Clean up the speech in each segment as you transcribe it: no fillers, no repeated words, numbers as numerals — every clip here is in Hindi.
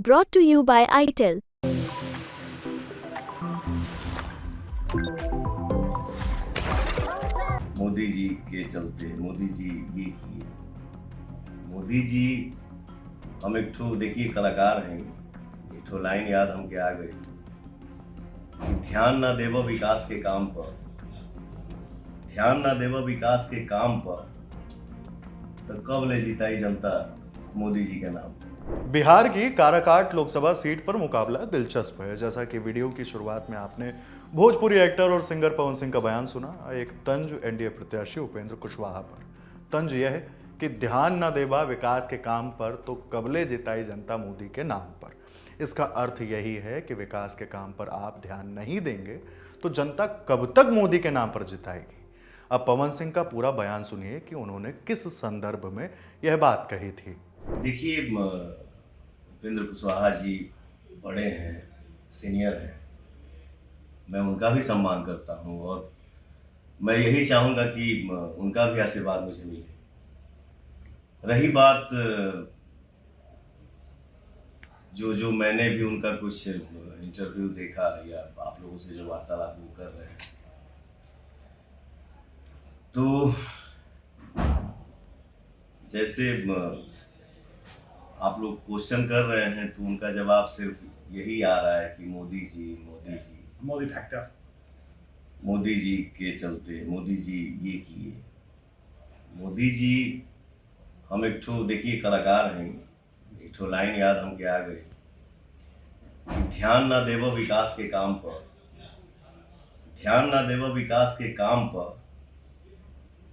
Brought to you by ITEL. Modi ji के चलते मोदी जी ये किए। मोदी जी हम एक ठो देखिए कलाकार हैं, एक ठो लाइन याद हमके आ गई कि ध्यान ना देवो विकास के काम पर, ध्यान ना देवो विकास के काम पर, तो कब ले जिताई जनता मोदी जी के नाम पर। बिहार की काराकाट लोकसभा सीट पर मुकाबला दिलचस्प है। जैसा कि वीडियो की शुरुआत में आपने भोजपुरी एक्टर और सिंगर पवन सिंह का बयान सुना, एक तंज एनडीए प्रत्याशी उपेंद्र कुशवाहा पर। तंज यह है कि ध्यान न देवा विकास के काम पर, तो कबले जिताई जनता मोदी के नाम पर। इसका अर्थ यही है कि विकास के काम पर आप ध्यान नहीं देंगे तो जनता कब तक मोदी के नाम पर जिताएगी। अब पवन सिंह का पूरा बयान सुनिए कि उन्होंने किस संदर्भ में यह बात कही थी। देखिए, उपेंद्र कुशवाहा जी बड़े हैं, सीनियर हैं, मैं उनका भी सम्मान करता हूं और मैं यही चाहूंगा कि उनका भी आशीर्वाद मुझे मिले। रही बात जो मैंने भी उनका कुछ इंटरव्यू देखा या आप लोगों से जो वार्तालाप वो कर रहे हैं, तो जैसे आप लोग क्वेश्चन कर रहे हैं तो उनका जवाब सिर्फ यही आ रहा है कि मोदी जी मोदी फैक्टर, मोदी जी के चलते मोदी जी ये किए। मोदी जी हम एक ठो देखिए कलाकार हैं, एक ठो लाइन याद हमके आ गई कि ध्यान ना देवो विकास के काम पर, ध्यान ना देवो विकास के काम पर,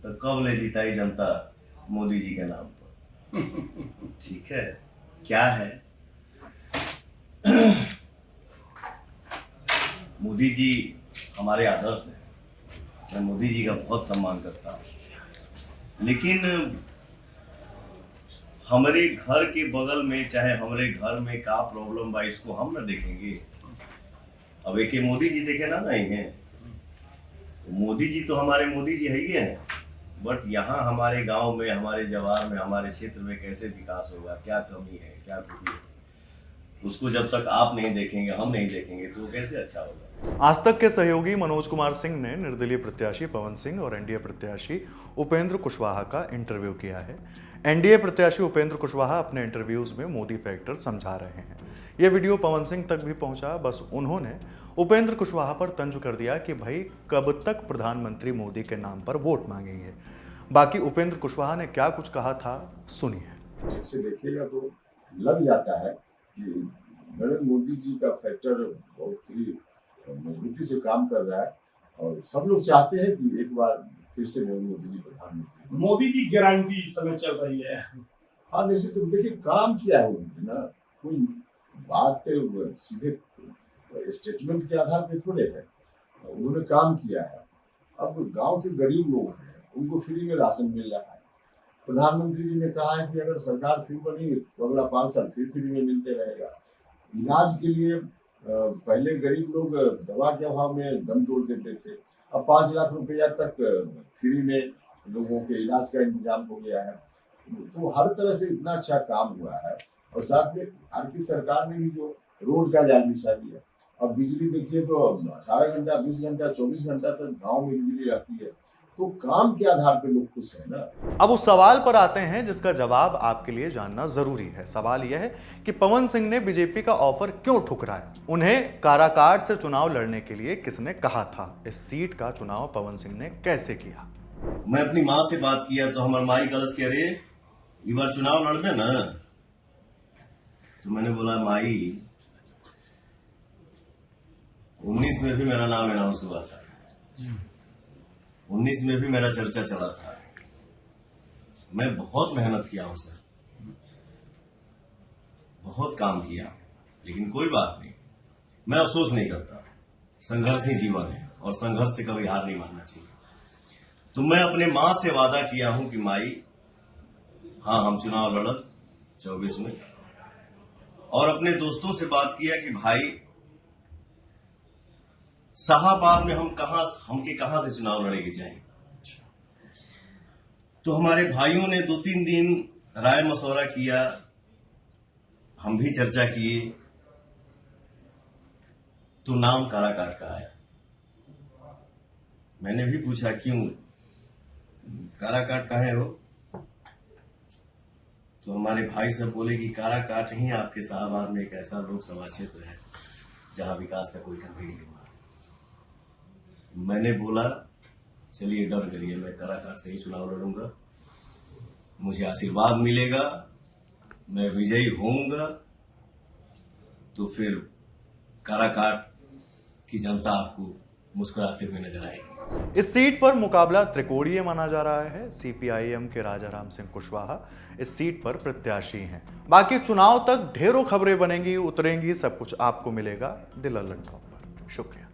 तो कब ले जिताई जनता मोदी जी के नाम पर। ठीक है, क्या है मोदी जी हमारे आदर्श हैं, मैं मोदी जी का बहुत सम्मान करता हूँ, लेकिन हमारे घर के बगल में चाहे हमारे घर में का प्रॉब्लम बा इसको हम ना देखेंगे। अब एक मोदी जी देखे ना नहीं है, मोदी जी तो हमारे मोदी जी है ही हैं, बट यहाँ हमारे गांव में, हमारे जवार में, हमारे क्षेत्र में कैसे विकास होगा, क्या कमी है, क्या खूबी है, उसको जब तक आप नहीं देखेंगे, हम नहीं देखेंगे, तो वो कैसे अच्छा होगा। आज तक के सहयोगी मनोज कुमार सिंह ने निर्दलीय प्रत्याशी पवन सिंह और एनडीए प्रत्याशी उपेंद्र कुशवाहा का इंटरव्यू किया है। एनडीए प्रत्याशी उपेंद्र कुशवाहा अपने इंटरव्यूज में मोदी फैक्टर समझा रहे हैं। यह वीडियो पवन सिंह तक भी पहुंचा, बस उन्होंने उपेंद्र कुशवाहा पर तंज कर दिया कि भाई कब तक प्रधानमंत्री मोदी के नाम पर वोट मांगेंगे। बाकी उपेंद्र कुशवाहा ने क्या कुछ कहा था, सुनिए। ठीक से देखिएगा तो लग जाता है कि नरेंद्र मोदी जी का फैक्टर बहुत ही मजबूती से काम कर रहा है और सब लोग चाहते हैं कि एक बार फिर से नरेंद्र मोदी जी प्रधानमंत्री। मोदी की गारंटी इस समय चल रही है। हाँ, निश्चित तो देखिए काम किया है उन्होंने ना, कोई बात सीधे स्टेटमेंट के आधार पे थोड़े है, उन्होंने काम किया है। अब गांव के गरीब लोग हैं, उनको फ्री में राशन मिल रहा है। प्रधानमंत्री जी ने कहा है कि अगर सरकार फिर बनी तो अगला 5 साल फिर फ्री में मिलते रहेगा। इलाज के लिए पहले गरीब लोग दवा के अभाव में दम तोड़ देते थे, अब 5 लाख रुपया तक फ्री में लोगों के इलाज का इंतजाम हो गया है। तो हर तरह से इतना अच्छा काम हुआ है और साथ में बिहार की सरकार ने भी जो रोड का जाल बिछा दिया। अब बिजली देखिए तो 18 घंटा, 20 घंटा, 24 घंटा तक गाँव में बिजली रहती है, तो काम के आधार पे लोग खुश हैं ना। अब उस सवाल पर आते हैं जिसका जवाब आपके लिए जानना जरूरी है। सवाल यह है कि पवन सिंह ने बीजेपी का ऑफर क्यों ठुकराया। उन्हें काराकाट से चुनाव लड़ने के लिए किसने कहा था। इस सीट का चुनाव पवन सिंह ने कैसे किया। मैं अपनी माँ से बात किया तो हमारे माई कलश कह रहे इस बार चुनाव लड़बे ना, तो मैंने बोला माई 19 में भी मेरा नाम अनाउंस हुआ था, 19 में भी मेरा चर्चा चला था। मैं बहुत मेहनत किया हूं सर, बहुत काम किया, लेकिन कोई बात नहीं, मैं अफसोस नहीं करता। संघर्ष ही जीवन है और संघर्ष से कभी हार नहीं मानना चाहिए। तो मैं अपने मां से वादा किया हूं कि माई हाँ हम चुनाव लड़ब 24 में, और अपने दोस्तों से बात किया कि भाई शाहाबाद में हमके कहां से चुनाव लड़ेंगे चाहिए। तो हमारे भाइयों ने 2-3 दिन राय मशवरा किया, हम भी चर्चा किए तो नाम काराकाट का आया। मैंने भी पूछा क्यों काराकाट काहे हो, तो हमारे भाई सब बोले कि काराकाट ही आपके शाहबाद में एक ऐसा लोकसभा क्षेत्र है जहां विकास का कोई कमी नहीं हुआ। मैंने बोला चलिए डर करिए, मैं काराकाट से ही चुनाव लड़ूंगा, मुझे आशीर्वाद मिलेगा, मैं विजयी होऊंगा, तो फिर काराकाट की जनता आपको मुस्कुराते हुए नजर आएगी। इस सीट पर मुकाबला त्रिकोणीय माना जा रहा है। सीपीआईएम के राजाराम सिंह कुशवाहा इस सीट पर प्रत्याशी हैं। बाकी चुनाव तक ढेरों खबरें बनेंगी, उतरेंगी, सब कुछ आपको मिलेगा द लल्लन टॉप पर। शुक्रिया।